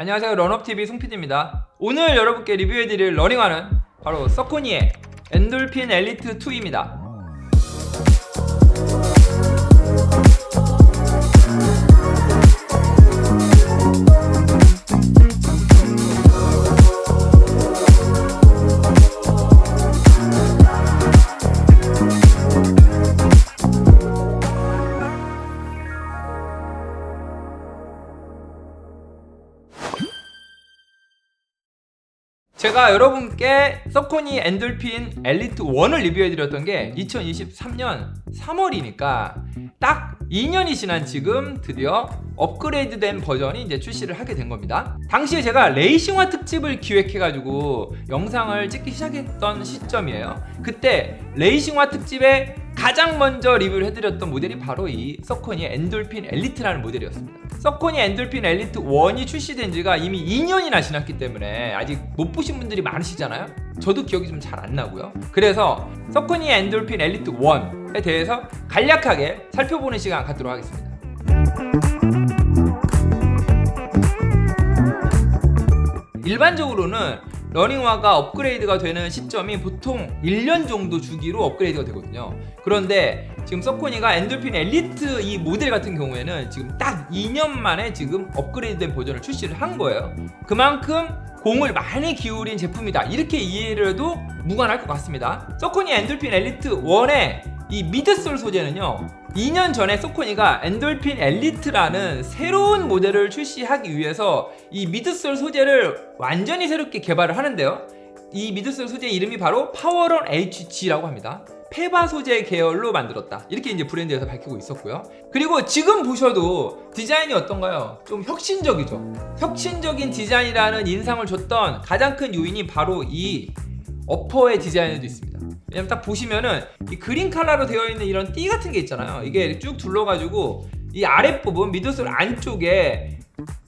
안녕하세요, 런업TV 송PD입니다. 오늘 여러분께 리뷰해드릴 러닝화는 바로 서코니의 엔돌핀 엘리트 2입니다. 제가 여러분께 서코니 엔돌핀 엘리트 1을 리뷰해드렸던 게 2023년 3월이니까 딱 2년이 지난 지금 드디어 업그레이드된 버전이 이제 출시를 하게 된 겁니다. 당시에 제가 레이싱화 특집을 기획해가지고 영상을 찍기 시작했던 시점이에요. 그때 레이싱화 특집에 가장 먼저 리뷰를 해드렸던 모델이 바로 이 서코니 엔돌핀 엘리트라는 모델이었습니다. 서코니 엔돌핀 엘리트 1이 출시된 지가 이미 2년이나 지났기 때문에 아직 못 보신 분들이 많으시잖아요. 저도 기억이 좀 잘 안 나고요. 그래서 서코니 엔돌핀 엘리트 1에 대해서 간략하게 살펴보는 시간 갖도록 하겠습니다. 일반적으로는 러닝화가 업그레이드가 되는 시점이 보통 1년 정도 주기로 업그레이드가 되거든요. 그런데 지금 서코니가 엔돌핀 엘리트 이 모델 같은 경우에는 지금 딱 2년 만에 지금 업그레이드된 버전을 출시를 한 거예요. 그만큼 공을 많이 기울인 제품이다, 이렇게 이해를 해도 무관할 것 같습니다. 서코니 엔돌핀 엘리트 1의 이 미드솔 소재는요, 2년 전에 서코니가 엔돌핀 엘리트라는 새로운 모델을 출시하기 위해서 이 미드솔 소재를 완전히 새롭게 개발을 하는데요, 이 미드솔 소재 이름이 바로 파워런 HG라고 합니다. 페바 소재 계열로 만들었다, 이렇게 이제 브랜드에서 밝히고 있었고요. 그리고 지금 보셔도 디자인이 어떤가요? 좀 혁신적이죠. 혁신적인 디자인이라는 인상을 줬던 가장 큰 요인이 바로 이 어퍼의 디자인에도 있습니다. 왜냐면 딱 보시면은 이 그린 컬러로 되어 있는 이런 띠 같은 게 있잖아요. 이게 쭉 둘러가지고 이 아랫부분 미드솔 안쪽에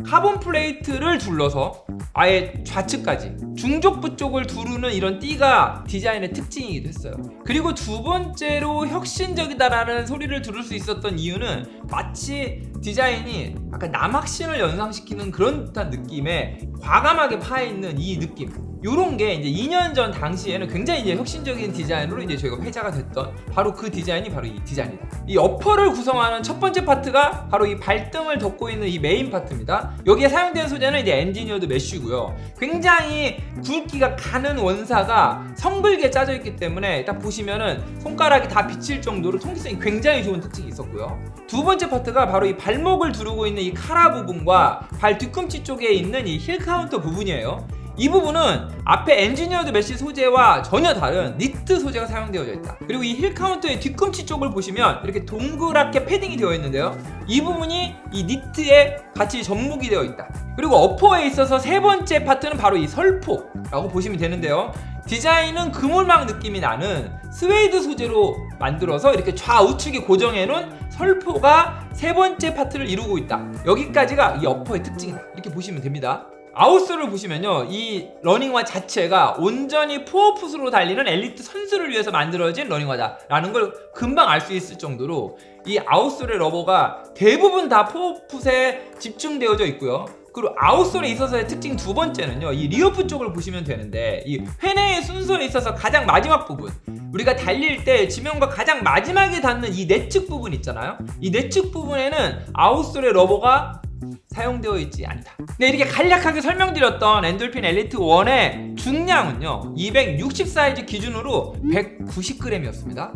카본 플레이트를 둘러서 아예 좌측까지 중족부 쪽을 두르는 이런 띠가 디자인의 특징이기도 했어요. 그리고 두 번째로 혁신적이다라는 소리를 들을 수 있었던 이유는 마치 디자인이 약간 남학신을 연상시키는 그런 듯한 느낌에 과감하게 파여있는 이 느낌, 요런 게 이제 2년 전 당시에는 굉장히 이제 혁신적인 디자인으로 이제 저희가 회자가 됐던 바로 그 디자인이 바로 이 디자인이다. 이 어퍼를 구성하는 첫 번째 파트가 바로 이 발등을 덮고 있는 이 메인 파트입니다. 여기에 사용된 소재는 이제 엔지니어드 메쉬고요. 굉장히 굵기가 가는 원사가 성글게 짜져 있기 때문에 딱 보시면은 손가락이 다 비칠 정도로 통기성이 굉장히 좋은 특징이 있었고요. 두 번째 파트가 바로 이 발목을 두르고 있는 이 카라 부분과 발 뒤꿈치 쪽에 있는 이 힐 카운터 부분이에요. 이 부분은 앞에 엔지니어드 메쉬 소재와 전혀 다른 니트 소재가 사용되어져 있다. 그리고 이 힐 카운터의 뒤꿈치 쪽을 보시면 이렇게 동그랗게 패딩이 되어 있는데요, 이 부분이 이 니트에 같이 접목이 되어 있다. 그리고 어퍼에 있어서 세 번째 파트는 바로 이 설포라고 보시면 되는데요, 디자인은 그물망 느낌이 나는 스웨이드 소재로 만들어서 이렇게 좌우측에 고정해 놓은 설포가 세 번째 파트를 이루고 있다. 여기까지가 이 어퍼의 특징이다, 이렇게 보시면 됩니다. 아웃솔을 보시면요, 이 러닝화 자체가 온전히 포어풋으로 달리는 엘리트 선수를 위해서 만들어진 러닝화다 라는 걸 금방 알 수 있을 정도로 이 아웃솔의 러버가 대부분 다 포어풋에 집중되어져 있고요. 그리고 아웃솔에 있어서의 특징 두 번째는요, 이 리어풋 쪽을 보시면 되는데, 이 회내의 순서에 있어서 가장 마지막 부분, 우리가 달릴 때 지면과 가장 마지막에 닿는 이 내측 부분 있잖아요, 이 내측 부분에는 아웃솔의 러버가 사용되어 있지 않다. 네, 이렇게 간략하게 설명드렸던 엔돌핀 엘리트 1의 중량은요, 260 사이즈 기준으로 190g이었습니다.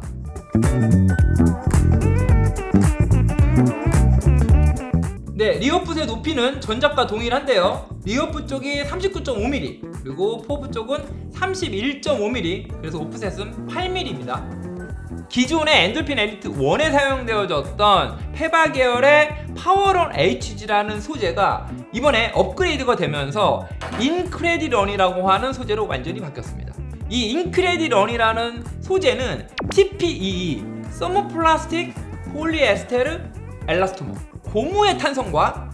네, 리어풋의 높이는 전작과 동일한데요, 리어풋 쪽이 39.5mm, 그리고 포부 쪽은 31.5mm, 그래서 오프셋은 8mm입니다. 기존의 엔돌핀 엘리트 1에 사용되어졌던 페바 계열의 파워런 HG라는 소재가 이번에 업그레이드가 되면서 인크레디런이라고 하는 소재로 완전히 바뀌었습니다. 이 인크레디런이라는 소재는 TPEE, 서모플라스틱 폴리에스테르 엘라스토머, 고무의 탄성과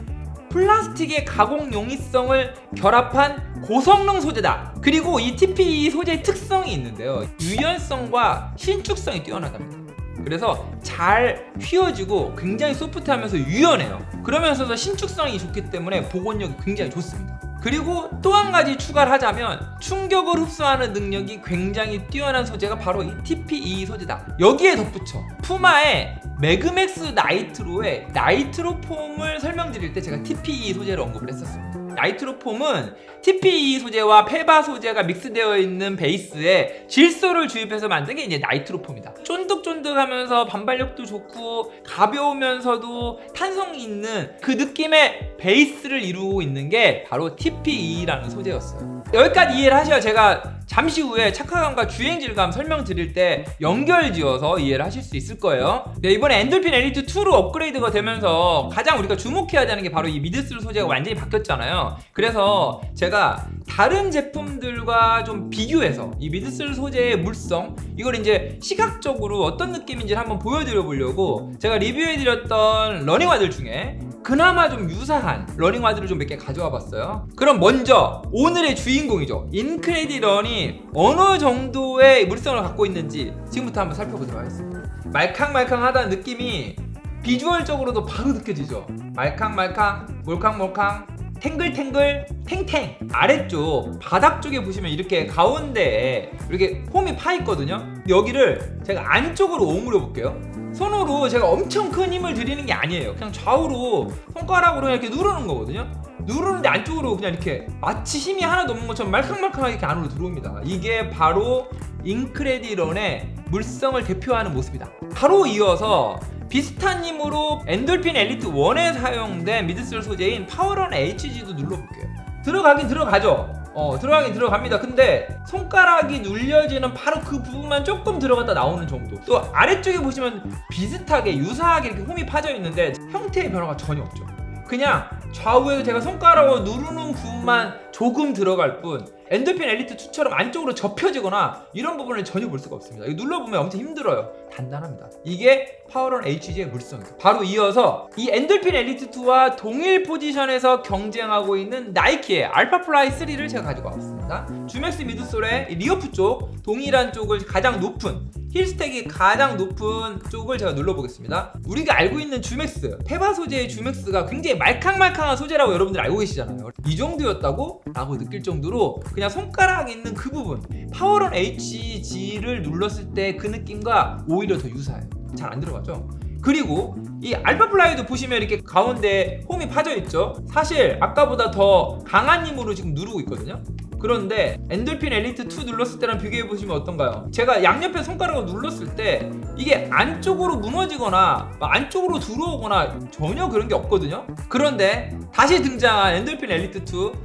플라스틱의 가공 용이성을 결합한 고성능 소재다. 그리고 이 TPE 소재의 특성이 있는데요, 유연성과 신축성이 뛰어나답니다. 그래서 잘 휘어지고 굉장히 소프트하면서 유연해요. 그러면서도 신축성이 좋기 때문에 복원력이 굉장히 좋습니다. 그리고 또 한 가지 추가를 하자면 충격을 흡수하는 능력이 굉장히 뛰어난 소재가 바로 이 TPE 소재다. 여기에 덧붙여 푸마의 매그맥스 나이트로의 나이트로폼을 설명드릴 때 제가 TPE 소재를 언급을 했었습니다. 나이트로폼은 TPE 소재와 페바 소재가 믹스되어 있는 베이스에 질소를 주입해서 만든 게 이제 나이트로폼이다. 쫀득쫀득하면서 반발력도 좋고 가벼우면서도 탄성이 있는 그 느낌의 베이스를 이루고 있는 게 바로 TPE라는 소재였어요. 여기까지 이해를 하셔야 제가 잠시 후에 착화감과 주행질감 설명드릴 때 연결지어서 이해를 하실 수 있을 거예요. 네, 이번에 엔돌핀 엘리트 2로 업그레이드가 되면서 가장 우리가 주목해야 되는 게 바로 이 미드슬 소재가 완전히 바뀌었잖아요. 그래서 제가 다른 제품들과 좀 비교해서 이 미드슬 소재의 물성, 이걸 이제 시각적으로 어떤 느낌인지를 한번 보여드려 보려고 제가 리뷰해드렸던 러닝화들 중에 그나마 좀 유사한 러닝화들을 좀 몇 개 가져와 봤어요. 그럼 먼저 오늘의 주인공이죠. 인크레디런이 어느 정도의 물성을 갖고 있는지 지금부터 한번 살펴보도록 하겠습니다. 말캉말캉하다는 느낌이 비주얼적으로도 바로 느껴지죠. 말캉말캉, 몰캉몰캉, 탱글탱글, 탱탱. 아래쪽 바닥 쪽에 보시면 이렇게 가운데에 이렇게 홈이 파 있거든요. 여기를 제가 안쪽으로 오므려 볼게요. 손으로 제가 엄청 큰 힘을 들이는 게 아니에요. 그냥 좌우로 손가락으로 이렇게 누르는 거거든요. 누르는데 안쪽으로 그냥 이렇게 마치 힘이 하나도 없는 것처럼 말캉말캉하게 이렇게 안으로 들어옵니다. 이게 바로 인크레디런의 물성을 대표하는 모습이다. 바로 이어서 비슷한 힘으로 엔돌핀 엘리트 1에 사용된 미드슬 소재인 파워런 HG도 눌러볼게요. 들어가긴 들어가죠. 들어가긴 들어갑니다. 근데 손가락이 눌려지는 바로 그 부분만 조금 들어갔다 나오는 정도. 또 아래쪽에 보시면 비슷하게 유사하게 이렇게 홈이 파져 있는데 형태의 변화가 전혀 없죠. 그냥 좌우에서 제가 손가락으로 누르는 부분만 조금 들어갈 뿐 엔돌핀 엘리트 2처럼 안쪽으로 접혀지거나 이런 부분을 전혀 볼 수가 없습니다. 이거 눌러보면 엄청 힘들어요. 단단합니다. 이게 파워런 HG의 물성입니다. 바로 이어서 이 엔돌핀 엘리트 2와 동일 포지션에서 경쟁하고 있는 나이키의 알파플라이 3를 제가 가지고 왔습니다. 주맥스 미드솔의 리어프 쪽 동일한 쪽을 가장 높은 힐스택이 가장 높은 쪽을 제가 눌러보겠습니다. 우리가 알고 있는 주맥스, 페바 소재의 주맥스가 굉장히 말캉말캉한 소재라고 여러분들 알고 계시잖아요. 이 정도였다고? 라고 느낄 정도로 그냥 손가락에 있는 그 부분 파워런 HG를 눌렀을 때 그 느낌과 오히려 더 유사해요. 잘 안 들어가죠? 그리고 이 알파플라이도 보시면 이렇게 가운데 홈이 파져 있죠. 사실 아까보다 더 강한 힘으로 지금 누르고 있거든요. 그런데 엔돌핀 엘리트 2 눌렀을 때랑 비교해 보시면 어떤가요? 제가 양옆에 손가락을 눌렀을 때 이게 안쪽으로 무너지거나 안쪽으로 들어오거나 전혀 그런 게 없거든요. 그런데 다시 등장한 엔돌핀 엘리트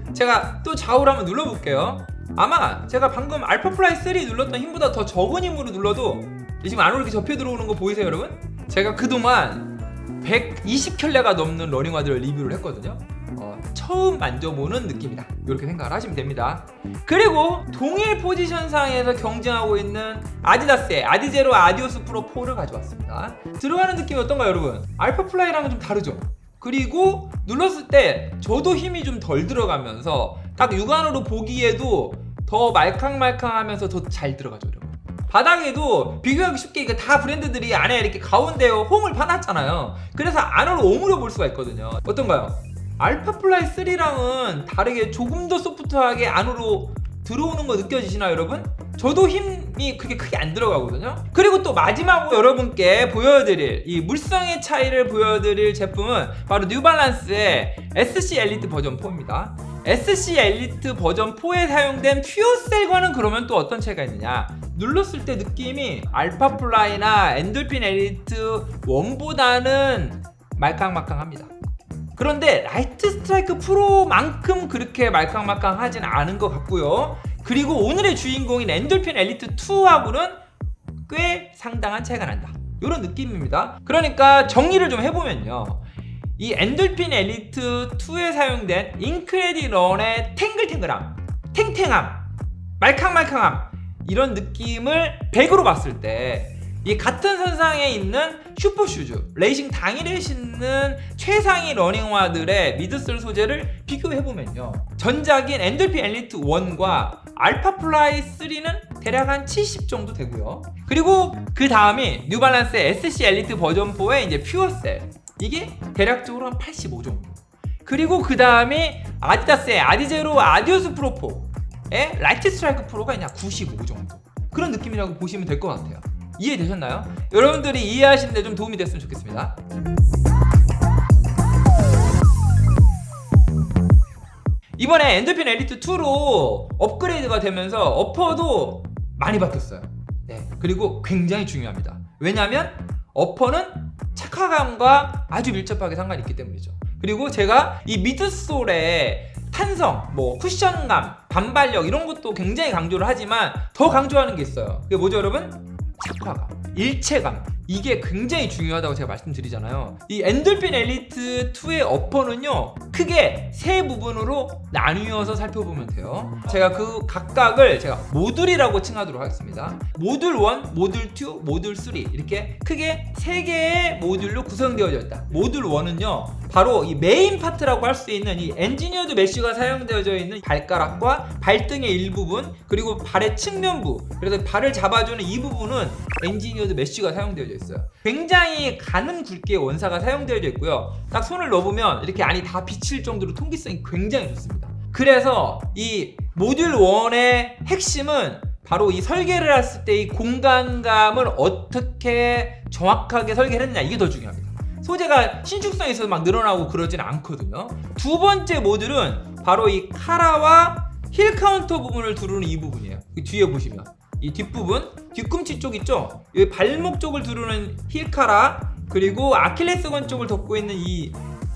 2 제가 또 좌우로 한번 눌러볼게요. 아마 제가 방금 알파플라이 3 눌렀던 힘보다 더 적은 힘으로 눌러도 지금 안으로 이렇게 접혀 들어오는 거 보이세요 여러분? 제가 그동안 120켤레가 넘는 러닝화들을 리뷰를 했거든요. 처음 만져보는 느낌이다 이렇게 생각을 하시면 됩니다. 그리고 동일 포지션상에서 경쟁하고 있는 아디다스의 아디제로 아디오스 프로 4를 가져왔습니다. 들어가는 느낌이 어떤가요 여러분? 알파플라이랑은 좀 다르죠? 그리고 눌렀을 때 저도 힘이 좀 덜 들어가면서 딱 육안으로 보기에도 더 말캉말캉하면서 더 잘 들어가죠 여러분. 바닥에도 비교하기 쉽게 이게 다 브랜드들이 안에 이렇게 가운데에 홈을 파놨잖아요. 그래서 안으로 오므려 볼 수가 있거든요. 어떤가요? 알파플라이 3랑은 다르게 조금 더 소프트하게 안으로 들어오는 거 느껴지시나요 여러분? 저도 힘이 그렇게 크게 안 들어가거든요. 그리고 또 마지막으로 여러분께 보여드릴 이 물성의 차이를 보여드릴 제품은 바로 뉴발란스의 SC 엘리트 버전 4입니다. SC 엘리트 버전 4에 사용된 퓨어셀과는 그러면 또 어떤 차이가 있느냐? 눌렀을 때 느낌이 알파플라이나 엔돌핀 엘리트 1보다는 말캉말캉합니다. 그런데 라이트 스트라이크 프로만큼 그렇게 말캉말캉하진 않은 것 같고요. 그리고 오늘의 주인공인 엔돌핀 엘리트 2하고는 꽤 상당한 차이가 난다 이런 느낌입니다. 그러니까 정리를 좀 해보면요, 이 엔돌핀 엘리트 2에 사용된 인크레디런의 탱글탱글함, 탱탱함, 말캉말캉함 이런 느낌을 100으로 봤을 때 이 같은 선상에 있는 슈퍼슈즈, 레이싱 당일에 신는 최상위 러닝화들의 미드솔 소재를 비교해보면요, 전작인 엔돌핀 엘리트 1과 알파플라이 3는 대략 한 70 정도 되고요. 그리고 그 다음이 뉴발란스의 SC 엘리트 버전 4의 이제 퓨어셀, 이게 대략적으로 한 85 정도. 그리고 그 다음이 아디다스의 아디제로 아디오스 프로 4의 라이트 스트라이크 프로가 그냥 95 정도. 그런 느낌이라고 보시면 될 것 같아요. 이해되셨나요? 여러분들이 이해하시는 데 좀 도움이 됐으면 좋겠습니다. 이번에 엔돌핀 엘리트 2로 업그레이드가 되면서 어퍼도 많이 바뀌었어요. 네, 그리고 굉장히 중요합니다. 왜냐하면 어퍼는 착화감과 아주 밀접하게 상관이 있기 때문이죠. 그리고 제가 이 미드솔의 탄성, 뭐 쿠션감, 반발력 이런 것도 굉장히 강조를 하지만 더 강조하는 게 있어요. 그게 뭐죠, 여러분? 착화감, 일체감. 이게 굉장히 중요하다고 제가 말씀드리잖아요. 이 엔돌핀 엘리트 2의 어퍼는요, 크게 세 부분으로 나뉘어서 살펴보면 돼요. 제가 그 각각을 제가 모듈이라고 칭하도록 하겠습니다. 모듈 1, 모듈 2, 모듈 3 이렇게 크게 세 개의 모듈로 구성되어져 있다. 모듈 1은요, 바로 이 메인 파트라고 할 수 있는 이 엔지니어드 메쉬가 사용되어져 있는 발가락과 발등의 일부분, 그리고 발의 측면부, 그래서 발을 잡아주는 이 부분은 엔지니어드 메쉬가 사용되어져 있어요. 굉장히 가는 굵기의 원사가 사용되어져 있고요. 딱 손을 넣어보면 이렇게 안이 다 비칠 정도로 통기성이 굉장히 좋습니다. 그래서 이 모듈 1의 핵심은 바로 이 설계를 했을 때 이 공간감을 어떻게 정확하게 설계를 했느냐, 이게 더 중요합니다. 소재가 신축성이 있어서 막 늘어나고 그러진 않거든요. 두 번째 모듈은 바로 이 카라와 힐 카운터 부분을 두르는 이 부분이에요. 뒤에 보시면 이 뒷부분, 뒤꿈치 쪽 있죠? 이 발목 쪽을 두르는 힐 카라, 그리고 아킬레스건 쪽을 덮고 있는 이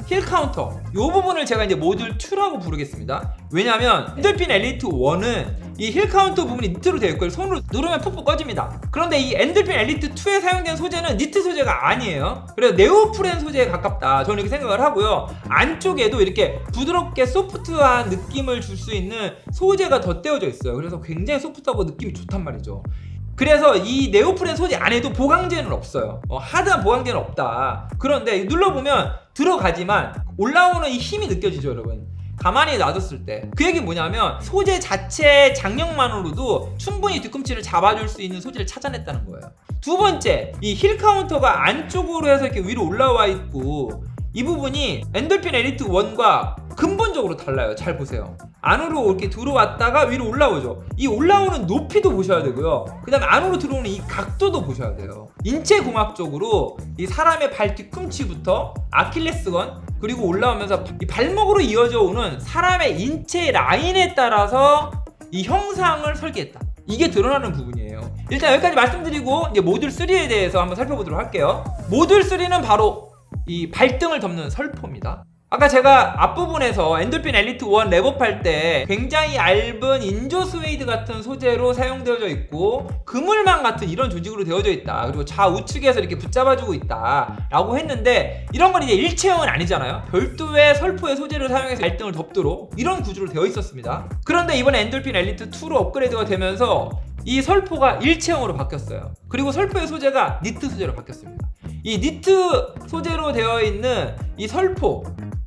힐 카운터, 이 부분을 제가 이제 모듈 2라고 부르겠습니다. 왜냐하면 엔돌핀 엘리트 1은 이 힐 카운터 부분이 니트로 되어 있고 손으로 누르면 푹푹 꺼집니다. 그런데 이 엔돌핀 엘리트 2에 사용된 소재는 니트 소재가 아니에요. 그래서 네오프렌 소재에 가깝다, 저는 이렇게 생각을 하고요. 안쪽에도 이렇게 부드럽게 소프트한 느낌을 줄 수 있는 소재가 덧대어져 있어요. 그래서 굉장히 소프트하고 느낌이 좋단 말이죠. 그래서 이 네오프렌 소재 안에도 보강제는 없어요. 하드한 보강제는 없다. 그런데 눌러보면 들어가지만 올라오는 이 힘이 느껴지죠, 여러분. 가만히 놔뒀을 때. 그 얘기 뭐냐면 소재 자체 장력만으로도 충분히 뒤꿈치를 잡아줄 수 있는 소재를 찾아냈다는 거예요. 두 번째, 이 힐 카운터가 안쪽으로 해서 이렇게 위로 올라와 있고, 이 부분이 엔돌핀 엘리트 1과 근본적으로 달라요. 잘 보세요. 안으로 이렇게 들어왔다가 위로 올라오죠. 이 올라오는 높이도 보셔야 되고요. 그 다음에 안으로 들어오는 이 각도도 보셔야 돼요. 인체공학적으로 이 사람의 발 뒤꿈치부터 아킬레스건, 그리고 올라오면서 이 발목으로 이어져 오는 사람의 인체 라인에 따라서 이 형상을 설계했다. 이게 드러나는 부분이에요. 일단 여기까지 말씀드리고 이제 모듈 3에 대해서 한번 살펴보도록 할게요. 모듈 3는 바로 이 발등을 덮는 설포입니다. 아까 제가 앞부분에서 엔돌핀 엘리트 1 랩업할 때 굉장히 얇은 인조 스웨이드 같은 소재로 사용되어져 있고 그물망 같은 이런 조직으로 되어져 있다, 그리고 좌우측에서 이렇게 붙잡아주고 있다 라고 했는데, 이런 건 이제 일체형은 아니잖아요. 별도의 설포의 소재를 사용해서 발등을 덮도록 이런 구조로 되어 있었습니다. 그런데 이번에 엔돌핀 엘리트 2로 업그레이드가 되면서 이 설포가 일체형으로 바뀌었어요. 그리고 설포의 소재가 니트 소재로 바뀌었습니다. 이 니트 소재로 되어 있는 이 설포,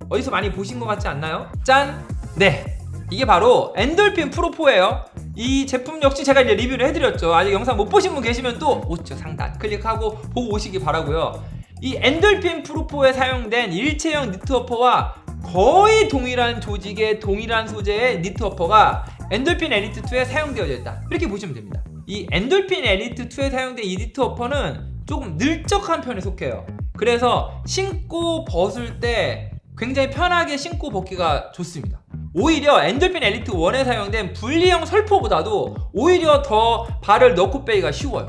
어디서 많이 보신 것 같지 않나요? 짠! 네, 이게 바로 엔돌핀 프로4예요. 이 제품 역시 제가 이제 리뷰를 해드렸죠. 아직 영상 못 보신 분 계시면 또 우측 상단 클릭하고 보고 오시기 바라고요. 이 엔돌핀 프로4에 사용된 일체형 니트 어퍼와 거의 동일한 조직의 동일한 소재의 니트 어퍼가 엔돌핀 엘리트 2에 사용되어져 있다, 이렇게 보시면 됩니다. 이 엔돌핀 엘리트 2에 사용된 이 니트 어퍼는 조금 늘적한 편에 속해요. 그래서 신고 벗을 때 굉장히 편하게 신고 벗기가 좋습니다. 오히려 엔돌핀 엘리트 1에 사용된 분리형 설포보다도 오히려 더 발을 넣고 빼기가 쉬워요.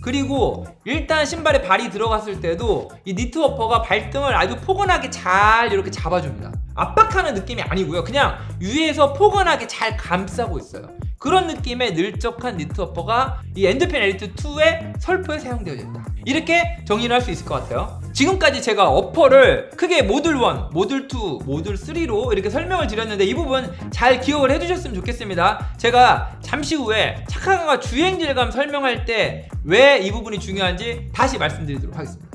그리고 일단 신발에 발이 들어갔을 때도 이 니트 어퍼가 발등을 아주 포근하게 잘 이렇게 잡아줍니다. 압박하는 느낌이 아니고요, 그냥 위에서 포근하게 잘 감싸고 있어요. 그런 느낌의 늘적한 니트 어퍼가 이 엔돌핀 엘리트 2의 설포에 사용되어져 있다, 이렇게 정리를 할 수 있을 것 같아요. 지금까지 제가 어퍼를 크게 모듈 1, 모듈 2, 모듈 3로 이렇게 설명을 드렸는데 이 부분 잘 기억을 해주셨으면 좋겠습니다. 제가 잠시 후에 착화감과 주행질감 설명할 때 왜 이 부분이 중요한지 다시 말씀드리도록 하겠습니다.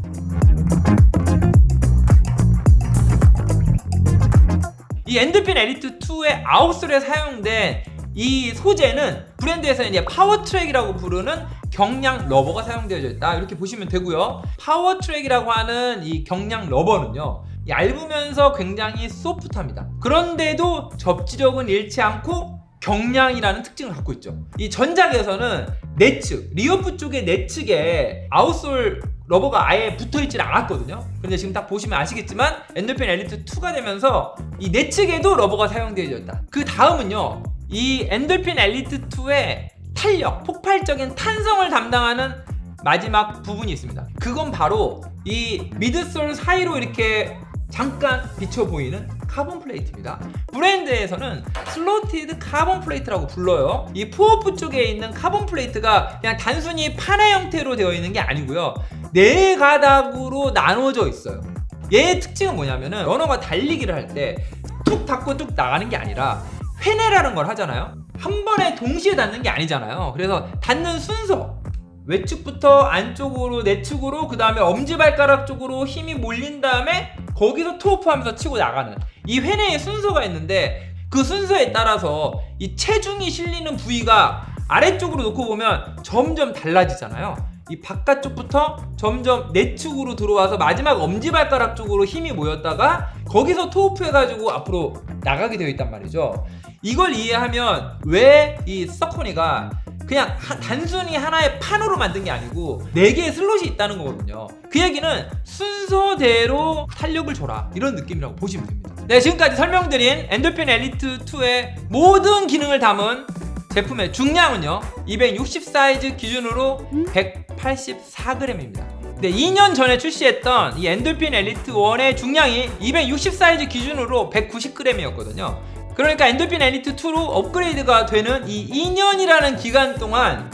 이 엔돌핀 엘리트 2의 아웃솔에 사용된 이 소재는 브랜드에서는 이제 파워트랙이라고 부르는 경량 러버가 사용되어져 있다, 이렇게 보시면 되고요. 파워트랙이라고 하는 이 경량 러버는요, 얇으면서 굉장히 소프트합니다. 그런데도 접지력은 잃지 않고 경량이라는 특징을 갖고 있죠. 이 전작에서는 내측, 리어프 쪽의 내측에 아웃솔 러버가 아예 붙어있지 않았거든요. 근데 지금 딱 보시면 아시겠지만 엔돌핀 엘리트 2가 되면서 이 내측에도 러버가 사용되어져 있다. 그 다음은요, 이 엔돌핀 엘리트 2의 탄력, 폭발적인 탄성을 담당하는 마지막 부분이 있습니다. 그건 바로 이 미드솔 사이로 이렇게 잠깐 비쳐 보이는 카본 플레이트입니다. 브랜드에서는 슬로티드 카본 플레이트라고 불러요. 이 푸어프 쪽에 있는 카본 플레이트가 그냥 단순히 판의 형태로 되어 있는 게 아니고요, 4가닥으로 나눠져 있어요. 얘의 특징은 뭐냐면은 러너가 달리기를 할 때 툭 닫고 툭 나가는 게 아니라 회내라는 걸 하잖아요. 한 번에 동시에 닫는 게 아니잖아요. 그래서 닫는 순서, 외측부터 안쪽으로, 내측으로, 그 다음에 엄지발가락 쪽으로 힘이 몰린 다음에 거기서 토어프하면서 치고 나가는 이 회내의 순서가 있는데, 그 순서에 따라서 이 체중이 실리는 부위가 아래쪽으로 놓고 보면 점점 달라지잖아요. 이 바깥쪽부터 점점 내측으로 들어와서 마지막 엄지발가락 쪽으로 힘이 모였다가 거기서 토어프 해가지고 앞으로 나가게 되어 있단 말이죠. 이걸 이해하면 왜 이 서코니가 그냥 단순히 하나의 판으로 만든 게 아니고 4개의 슬롯이 있다는 거거든요. 그 얘기는 순서대로 탄력을 줘라, 이런 느낌이라고 보시면 됩니다. 네, 지금까지 설명드린 엔돌핀 엘리트 2의 모든 기능을 담은 제품의 중량은요, 260 사이즈 기준으로 184g입니다. 네, 2년 전에 출시했던 이 엔돌핀 엘리트 1의 중량이 260 사이즈 기준으로 190g이었거든요. 그러니까 엔돌핀 엘리트 2로 업그레이드가 되는 이 2년이라는 기간 동안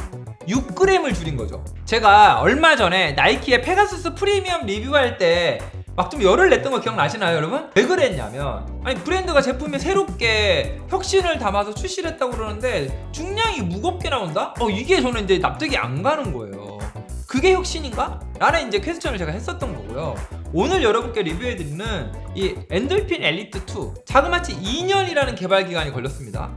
6g을 줄인 거죠. 제가 얼마 전에 나이키의 페가수스 프리미엄 리뷰할 때 막 좀 열을 냈던 거 기억나시나요, 여러분? 왜 그랬냐면, 아니 브랜드가 제품에 새롭게 혁신을 담아서 출시를 했다고 그러는데 중량이 무겁게 나온다? 이게 저는 이제 납득이 안 가는 거예요. 그게 혁신인가? 라는 이제 퀘스천을 제가 했었던 거고요. 오늘 여러분께 리뷰해드리는 이 엔돌핀 엘리트 2, 자그마치 2년이라는 개발 기간이 걸렸습니다.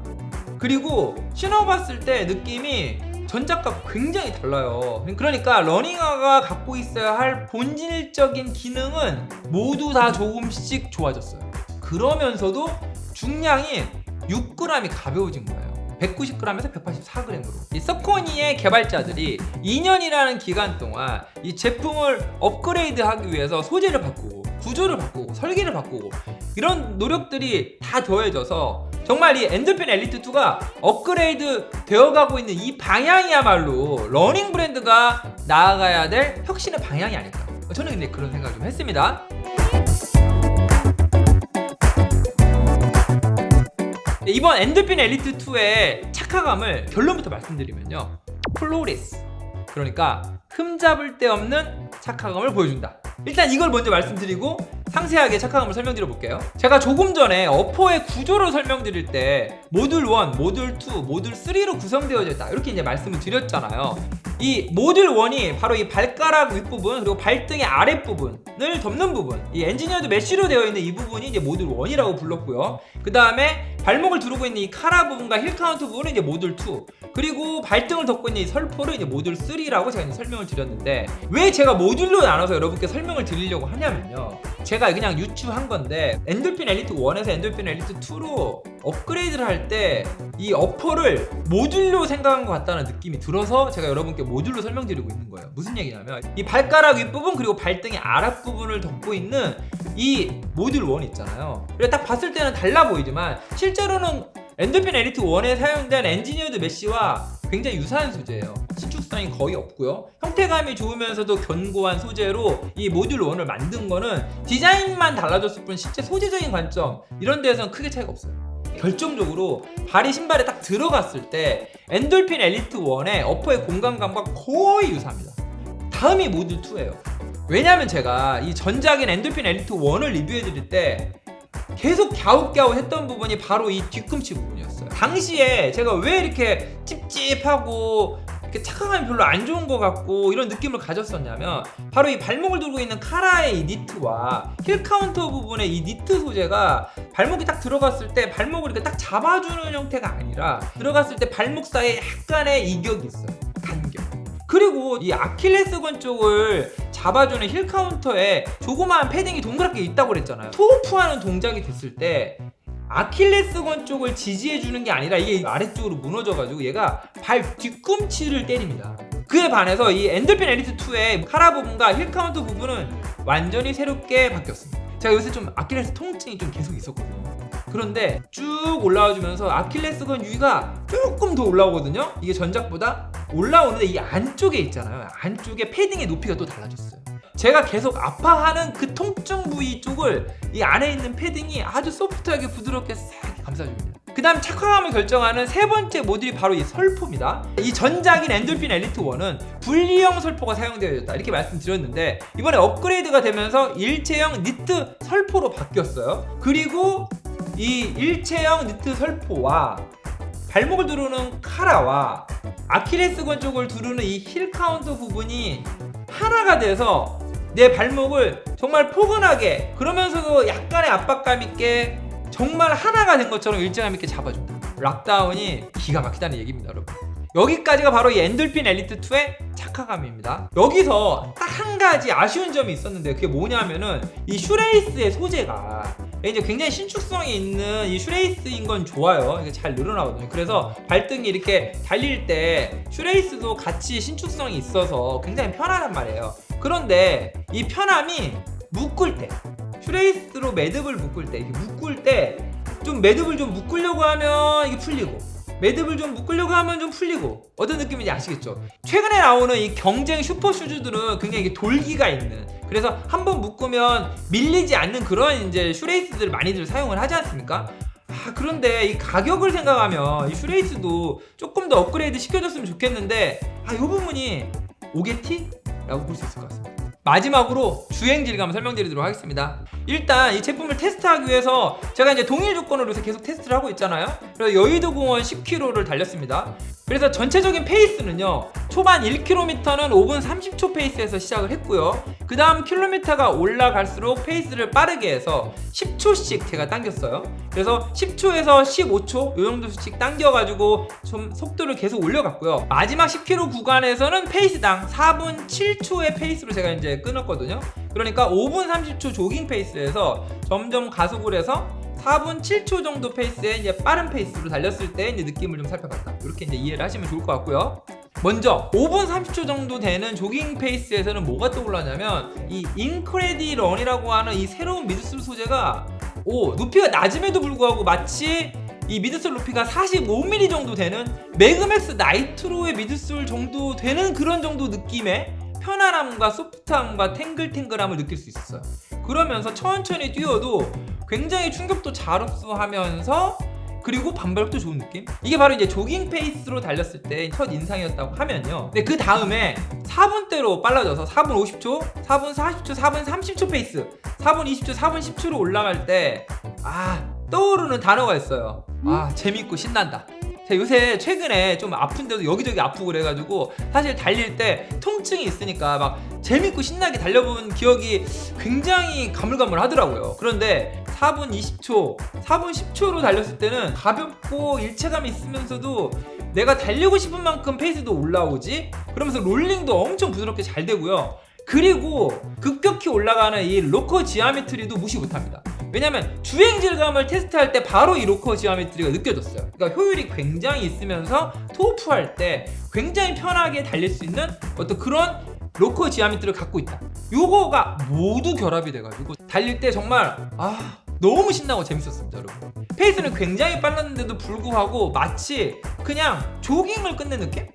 그리고 신어봤을 때 느낌이 전작과 굉장히 달라요. 그러니까 러닝화가 갖고 있어야 할 본질적인 기능은 모두 다 조금씩 좋아졌어요. 그러면서도 중량이 6g이 가벼워진 거예요. 190g에서 184g으로. 이 서코니의 개발자들이 2년이라는 기간 동안 이 제품을 업그레이드하기 위해서 소재를 바꾸고 구조를 바꾸고 설계를 바꾸고 이런 노력들이 다 더해져서 정말 이 엔돌핀 엘리트 2가 업그레이드 되어가고 있는 이 방향이야말로 러닝 브랜드가 나아가야 될 혁신의 방향이 아닐까, 저는 근데 그런 생각을 좀 했습니다. 이번 엔돌핀 엘리트 2의 착화감을 결론부터 말씀드리면요, 플로리스, 그러니까 흠잡을 데 없는 착화감을 보여준다. 일단 이걸 먼저 말씀드리고 상세하게 착화감을 설명드려 볼게요. 제가 조금 전에 어퍼의 구조를 설명드릴 때 모듈 1, 모듈 2, 모듈 3로 구성되어져 있다, 이렇게 이제 말씀을 드렸잖아요. 이 모듈 1이 바로 이 발가락 윗부분 그리고 발등의 아랫부분을 덮는 부분, 이 엔지니어드 메쉬로 되어 있는 이 부분이 이제 모듈 1이라고 불렀고요. 그 다음에 발목을 두르고 있는 이 카라 부분과 힐 카운트 부분은 이제 모듈 2, 그리고 발등을 덮고 있는 이 설포를 이제 모듈 3라고 제가 이제 설명을 드렸는데, 왜 제가 모듈로 나눠서 여러분께 설명을 드리려고 하냐면요, 제가 그냥 유추한 건데 엔돌핀 엘리트 1에서 엔돌핀 엘리트 2로 업그레이드를 할 때 이 어퍼를 모듈로 생각한 것 같다는 느낌이 들어서 제가 여러분께 모듈로 설명드리고 있는 거예요. 무슨 얘기냐면, 이 발가락 윗부분 그리고 발등의 아랫부분을 덮고 있는 이 모듈 1 있잖아요. 그래 딱 봤을 때는 달라 보이지만 실제로는 엔돌핀 엘리트 1에 사용된 엔지니어드 메쉬와 굉장히 유사한 소재예요. 신축성이 거의 없고요. 형태감이 좋으면서도 견고한 소재로 이 모듈 1을 만든 거는 디자인만 달라졌을 뿐 실제 소재적인 관점 이런 데에서는 크게 차이가 없어요. 결정적으로 발이 신발에 딱 들어갔을 때 엔돌핀 엘리트 1의 어퍼의 공간감과 거의 유사합니다. 다음이 모듈 2예요. 왜냐면 제가 이 전작인 엔돌핀 엘리트 1을 리뷰해드릴 때 계속 갸웃갸웃 했던 부분이 바로 이 뒤꿈치 부분이었어요. 당시에 제가 왜 이렇게 찝찝하고 이렇게 착각감이 별로 안 좋은 것 같고 이런 느낌을 가졌었냐면, 바로 이 발목을 들고 있는 카라의 이 니트와 힐 카운터 부분의 이 니트 소재가 발목이 딱 들어갔을 때 발목을 이렇게 딱 잡아주는 형태가 아니라, 들어갔을 때 발목 사이에 약간의 이격이 있어요. 간격. 그리고 이 아킬레스건 쪽을 잡아주는 힐 카운터에 조그마한 패딩이 동그랗게 있다고 그랬잖아요. 토우프하는 동작이 됐을 때 아킬레스건 쪽을 지지해주는 게 아니라 이게 아래쪽으로 무너져가지고 얘가 발 뒤꿈치를 때립니다. 그에 반해서 이 엔돌핀 엘리트 2의 카라 부분과 힐 카운터 부분은 완전히 새롭게 바뀌었습니다. 제가 요새 좀 아킬레스 통증이 좀 계속 있었거든요. 그런데 쭉 올라와주면서 아킬레스건 위가 조금 더 올라오거든요. 이게 전작보다 올라오는데 이 안쪽에 있잖아요. 안쪽에 패딩의 높이가 또 달라졌어요. 제가 계속 아파하는 그 통증 부위 쪽을 이 안에 있는 패딩이 아주 소프트하게 부드럽게 싹 감싸줍니다. 그 다음 착화감을 결정하는 세 번째 모듈이 바로 이 설포입니다. 이 전작인 엔돌핀 엘리트 1은 분리형 설포가 사용되어졌다 이렇게 말씀드렸는데, 이번에 업그레이드가 되면서 일체형 니트 설포로 바뀌었어요. 그리고 이 일체형 니트 설포와 발목을 두르는 카라와 아킬레스건 쪽을 두르는 이 힐 카운터 부분이 하나가 돼서 내 발목을 정말 포근하게, 그러면서도 약간의 압박감 있게 정말 하나가 된 것처럼 일정감 있게 잡아준다. 락다운이 기가 막히다는 얘기입니다, 여러분. 여기까지가 바로 이 엔돌핀 엘리트 2의 착화감입니다. 여기서 딱 한 가지 아쉬운 점이 있었는데, 그게 뭐냐면은 이 슈레이스의 소재가 이제 굉장히 신축성이 있는 이 슈레이스인 건 좋아요. 이게 잘 늘어나거든요. 그래서 발등이 이렇게 달릴 때 슈레이스도 같이 신축성이 있어서 굉장히 편하단 말이에요. 그런데 이 편함이 묶을 때, 슈레이스로 매듭을 묶을 때, 이렇게 묶을 때 좀 매듭을 좀 묶으려고 하면 이게 풀리고, 매듭을 좀 묶으려고 하면 좀 풀리고, 어떤 느낌인지 아시겠죠? 최근에 나오는 이 경쟁 슈퍼 슈즈들은 굉장히 이게 돌기가 있는, 그래서 한번 묶으면 밀리지 않는 그런 이제 슈레이스들을 많이들 사용을 하지 않습니까? 그런데 이 가격을 생각하면 이 슈레이스도 조금 더 업그레이드 시켜줬으면 좋겠는데, 이 부분이 오게티? 라고 볼 수 있을 것 같습니다. 마지막으로 주행 질감 설명드리도록 하겠습니다. 일단 이 제품을 테스트하기 위해서 제가 이제 동일 조건으로 요새 계속 테스트를 하고 있잖아요. 그래서 여의도 공원 10km를 달렸습니다. 그래서 전체적인 페이스는요, 초반 1km는 5분 30초 페이스에서 시작을 했고요. 그 다음 킬로미터가 올라갈수록 페이스를 빠르게 해서 10초씩 제가 당겼어요. 그래서 10초에서 15초 이 정도씩 당겨가지고 좀 속도를 계속 올려갔고요. 마지막 10km 구간에서는 페이스당 4분 7초의 페이스로 제가 이제 끊었거든요. 그러니까 5분 30초 조깅 페이스에서 점점 가속을 해서 4분 7초 정도 페이스의 이제 빠른 페이스로 달렸을 때 이제 느낌을 좀 살펴봤다. 이렇게 이제 이해를 하시면 좋을 것 같고요. 먼저 5분 30초 정도 되는 조깅 페이스에서는 뭐가 떠올랐냐면, 이 인크레디 런이라고 하는 이 새로운 미드솔 소재가 높이가 낮음에도 불구하고 마치 이 미드솔 높이가 45mm 정도 되는 매그맥스 나이트로의 미드솔 정도 되는 그런 정도 느낌의 편안함과 소프트함과 탱글탱글함을 느낄 수 있었어요. 그러면서 천천히 뛰어도 굉장히 충격도 잘 흡수하면서, 그리고 반발력도 좋은 느낌? 이게 바로 이제 조깅 페이스로 달렸을 때 첫 인상이었다고 하면요. 근데 그 다음에 4분대로 빨라져서 4분 50초, 4분 40초, 4분 30초 페이스, 4분 20초, 4분 10초로 올라갈 때 떠오르는 단어가 있어요. 재밌고 신난다. 제가 요새 최근에 좀 아픈데도 여기저기 아프고 그래가지고 사실 달릴 때 통증이 있으니까 막 재밌고 신나게 달려본 기억이 굉장히 가물가물하더라고요. 그런데 4분 20초, 4분 10초로 달렸을 때는 가볍고 일체감이 있으면서도 내가 달리고 싶은 만큼 페이스도 올라오지? 그러면서 롤링도 엄청 부드럽게 잘 되고요. 그리고 급격히 올라가는 이 로커 지오메트리도 무시 못합니다. 왜냐면 주행 질감을 테스트할 때 바로 이 로커 지오메트리가 느껴졌어요. 그러니까 효율이 굉장히 있으면서 토프할 때 굉장히 편하게 달릴 수 있는 어떤 그런 로커 지오메트리를 갖고 있다. 요거가 모두 결합이 돼가지고 달릴 때 정말 너무 신나고 재밌었습니다, 여러분. 페이스는 굉장히 빨랐는데도 불구하고 마치 그냥 조깅을 끝낸 느낌?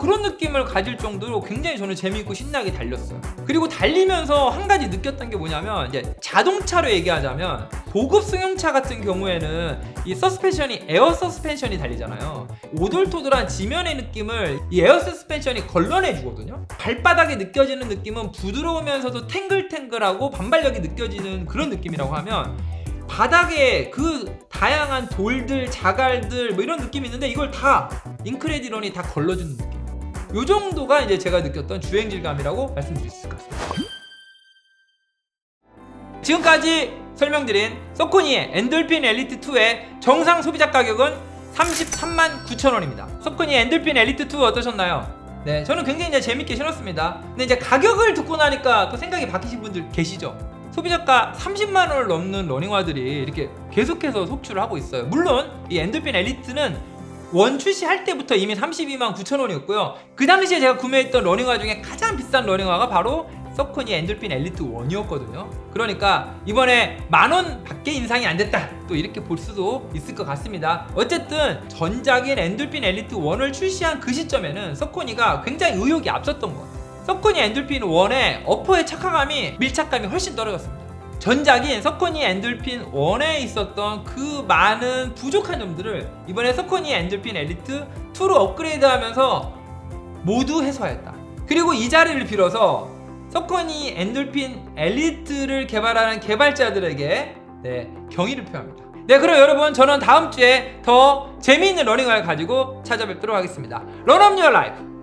그런 느낌을 가질 정도로 굉장히 저는 재미있고 신나게 달렸어요. 그리고 달리면서 한 가지 느꼈던 게 뭐냐면, 이제 자동차로 얘기하자면 고급 승용차 같은 경우에는 이 서스펜션이 에어 서스펜션이 달리잖아요. 오돌토돌한 지면의 느낌을 이 에어 서스펜션이 걸러내 주거든요. 발바닥에 느껴지는 느낌은 부드러우면서도 탱글탱글하고 반발력이 느껴지는 그런 느낌이라고 하면, 바닥에 그 다양한 돌들, 자갈들 뭐 이런 느낌이 있는데 이걸 다 인크레디런이 다 걸러주는 느낌. 요 정도가 이제 제가 느꼈던 주행 질감이라고 말씀드릴 수 있을 것 같습니다. 지금까지 설명드린 서코니의 엔돌핀 엘리트 2의 정상 소비자 가격은 33만 9,000원입니다. 서코니 엔돌핀 엘리트 2 어떠셨나요? 네, 저는 굉장히 이제 재밌게 신었습니다. 근데 이제 가격을 듣고 나니까 또 생각이 바뀌신 분들 계시죠? 소비자가 30만 원을 넘는 러닝화들이 이렇게 계속해서 속출을 하고 있어요. 물론 이 엔돌핀 엘리트는 원 출시할 때부터 이미 32만 9,000원이었고요. 그 당시에 제가 구매했던 러닝화 중에 가장 비싼 러닝화가 바로 서코니 엔돌핀 엘리트 1이었거든요. 그러니까 이번에 만원 밖에 인상이 안 됐다, 또 이렇게 볼 수도 있을 것 같습니다. 어쨌든 전작인 엔돌핀 엘리트 1을 출시한 그 시점에는 서코니가 굉장히 의욕이 앞섰던 것 같아요. 서코니 엔돌핀 1의 어퍼의 착화감이, 밀착감이 훨씬 떨어졌습니다. 전작인 서코니 엔돌핀 1에 있었던 그 많은 부족한 점들을 이번에 서코니 엔돌핀 엘리트 2로 업그레이드하면서 모두 해소하였다. 그리고 이 자리를 빌어서 서코니 엔돌핀 엘리트를 개발하는 개발자들에게 경의를 표합니다. 네, 그럼 여러분, 저는 다음 주에 더 재미있는 러닝화를 가지고 찾아뵙도록 하겠습니다. 런 업 유어 라이프.